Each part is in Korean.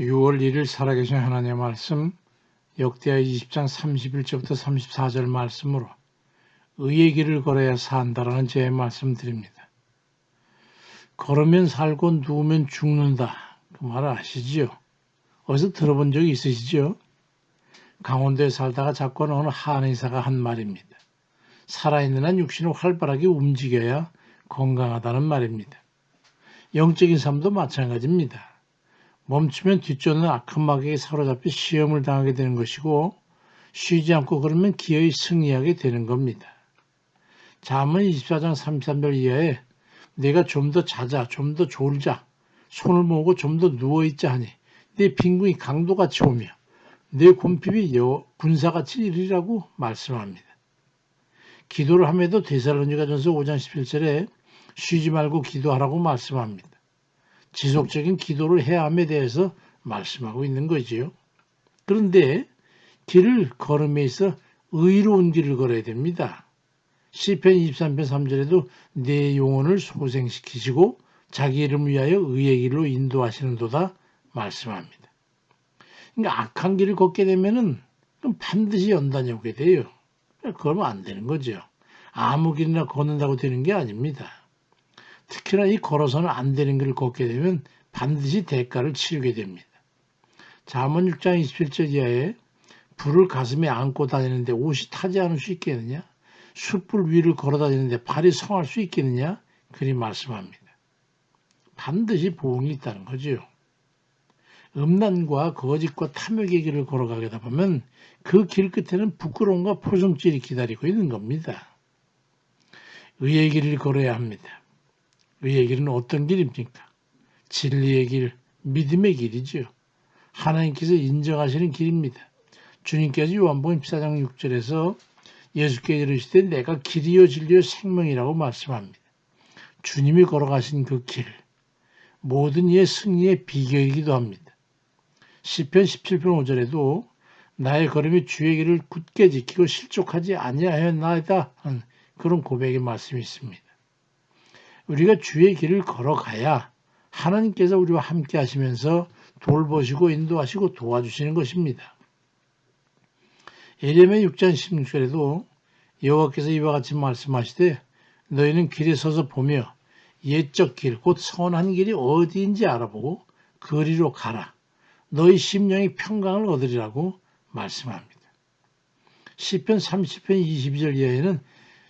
6월 1일 살아계신 하나님의 말씀 역대하 20장 31절부터 34절 말씀으로 의의 길을 걸어야 산다라는 제 말씀 드립니다. 걸으면 살고 누우면 죽는다. 그 말 아시지요? 어디서 들어본 적이 있으시죠? 강원도에 살다가 작고는 어느 한의사가 한 말입니다. 살아있는 한 육신을 활발하게 움직여야 건강하다는 말입니다. 영적인 삶도 마찬가지입니다. 멈추면 뒷전은 악한 마귀에 사로잡혀 시험을 당하게 되는 것이고 쉬지 않고 그러면 기어이 승리하게 되는 겁니다. 잠언 24장 33절 이하에 내가 좀 더 자자, 좀 더 졸자, 손을 모으고 좀 더 누워있자 하니 내 빈궁이 강도같이 오며 내 곰핍이 군사같이 이르리라고 말씀합니다. 기도를 함에도 데살로니가전서 5장 17절에 쉬지 말고 기도하라고 말씀합니다. 지속적인 기도를 해야 함에 대해서 말씀하고 있는 거지요. 그런데 길을 걸음에 있어 의로운 길을 걸어야 됩니다. 시편 23편 3절에도 내 영혼을 소생시키시고 자기 이름을 위하여 의의 길로 인도하시는도다 말씀합니다. 그러니까 악한 길을 걷게 되면은 반드시 연단이 오게 돼요. 그러면 안 되는 거죠. 아무 길이나 걷는다고 되는 게 아닙니다. 특히나 이 걸어서는 안 되는 길을 걷게 되면 반드시 대가를 치르게 됩니다. 잠언 6장 27절 이하에 불을 가슴에 안고 다니는데 옷이 타지 않을 수 있겠느냐? 숯불 위를 걸어 다니는데 발이 성할 수 있겠느냐? 그리 말씀합니다. 반드시 보응이 있다는 거죠. 음란과 거짓과 탐욕의 길을 걸어가게 보면 그 길 끝에는 부끄러움과 포성질이 기다리고 있는 겁니다. 의의 길을 걸어야 합니다. 의의 길은 어떤 길입니까? 진리의 길, 믿음의 길이죠. 하나님께서 인정하시는 길입니다. 주님께서 요한복음 14장 6절에서 예수께 이르시되 내가 길이요 진리요 생명이라고 말씀합니다. 주님이 걸어가신 그 길, 모든 이의 승리의 비결이기도 합니다. 시편 17편 5절에도 나의 걸음이 주의 길을 굳게 지키고 실족하지 아니하였나이다 하는 그런 고백의 말씀이 있습니다. 우리가 주의 길을 걸어가야 하나님께서 우리와 함께 하시면서 돌보시고 인도하시고 도와주시는 것입니다. 예레미야 6장 16절에도 여호와께서 이와 같이 말씀하시되 너희는 길에 서서 보며 옛적 길, 곧 선한 길이 어디인지 알아보고 거리로 가라. 너희 심령이 평강을 얻으리라고 말씀합니다. 시편 30편 22절 이하에는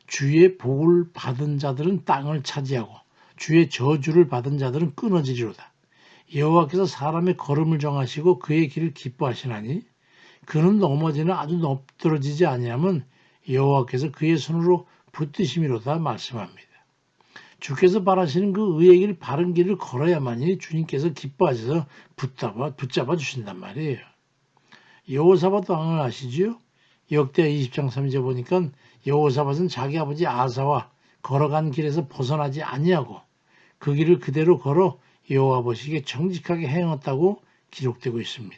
주의 복을 받은 자들은 땅을 차지하고 주의 저주를 받은 자들은 끊어지리로다. 여호와께서 사람의 걸음을 정하시고 그의 길을 기뻐하시나니 그는 넘어지나 아주 엎드러지지 아니하면 여호와께서 그의 손으로 붙드심이로다 말씀합니다. 주께서 바라시는 그 의의 길, 바른 길을 걸어야만이 주님께서 기뻐하셔서 붙잡아 주신단 말이에요. 여호사밧 왕을 아시지요? 역대하 20장 3절 보니까 여호사밧은 자기 아버지 아사와 걸어간 길에서 벗어나지 아니하고 그 길을 그대로 걸어 여호와 보시기에 정직하게 행했다고 기록되고 있습니다.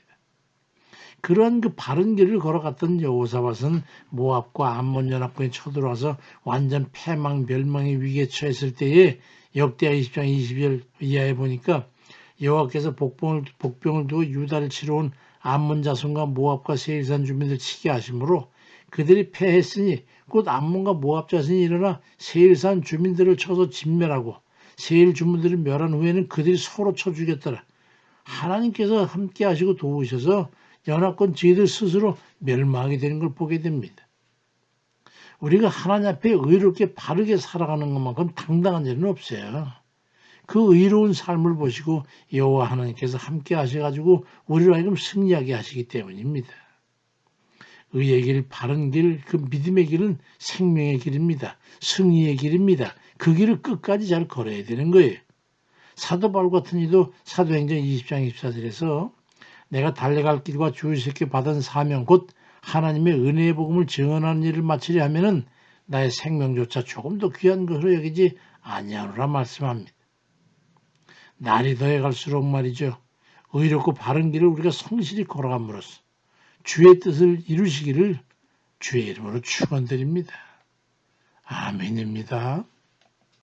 그러한 그 바른 길을 걸어갔던 여호사밧은 모압과 암몬 연합군이 쳐들어와서 완전 패망 멸망의 위기에 처했을 때에 역대하 20장 20절 이하에 보니까 여호와께서 복병을 두고 유다를 치러 온 암몬 자손과 모압과 세일산 주민들 치게 하심으로 그들이 패했으니 곧 암몬과 모압 자손이 일어나 세일산 주민들을 쳐서 진멸하고 세일 주민들을 멸한 후에는 그들이 서로 쳐 죽였더라. 하나님께서 함께 하시고 도우셔서 연합군 저희들 스스로 멸망하게 되는 걸 보게 됩니다. 우리가 하나님 앞에 의롭게 바르게 살아가는 것만큼 당당한 일은 없어요. 그 의로운 삶을 보시고 여호와 하나님께서 함께 하셔가지고 우리로 하여금 승리하게 하시기 때문입니다. 의의 길, 바른 길, 그 믿음의 길은 생명의 길입니다. 승리의 길입니다. 그 길을 끝까지 잘 걸어야 되는 거예요. 사도 바울 같은 이도 사도행전 20장 24절에서 내가 달려갈 길과 주의스럽게 받은 사명 곧 하나님의 은혜의 복음을 증언하는 일을 마치려 하면은 나의 생명조차 조금 더 귀한 것으로 여기지 아니하노라 말씀합니다. 날이 더해갈수록 말이죠. 의롭고 바른 길을 우리가 성실히 걸어감으로써 주의 뜻을 이루시기를 주의 이름으로 축원드립니다. 아멘입니다.